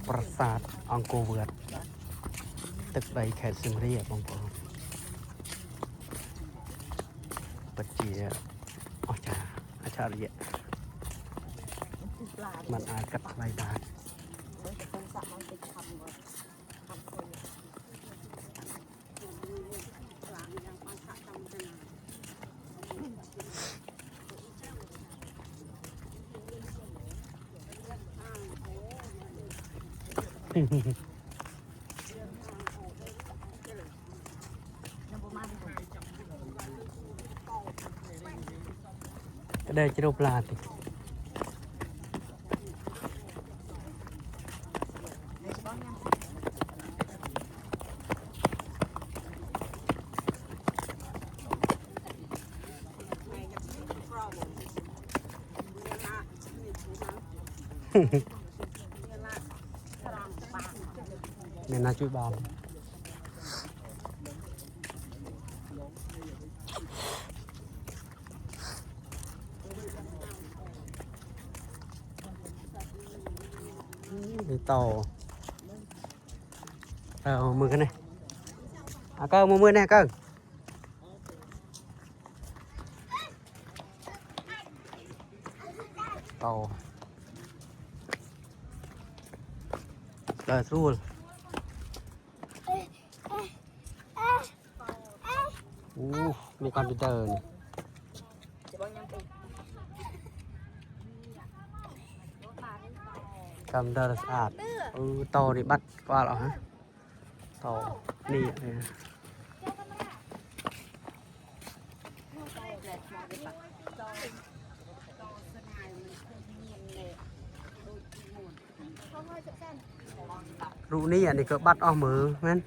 ปราสาทอังโกเวิร์ดตึกใบแคสซิมเรียบางปอปัจเจียอาจารย์อาจารย์เยอะมันอาจกัดอะไรได้ก็ได้จะรูปลาติเนี่ยน่าช่วยบอมđi tàu mưa cái này cơ mua mưa nè cơ tàu đời luônมีคอมพิวเตอร์คอมพิวเตอร์สะอาดโตนี่บัดว่าหรอฮะโตนี่รูนี่อันนี้ก็บัดออกมือแม่น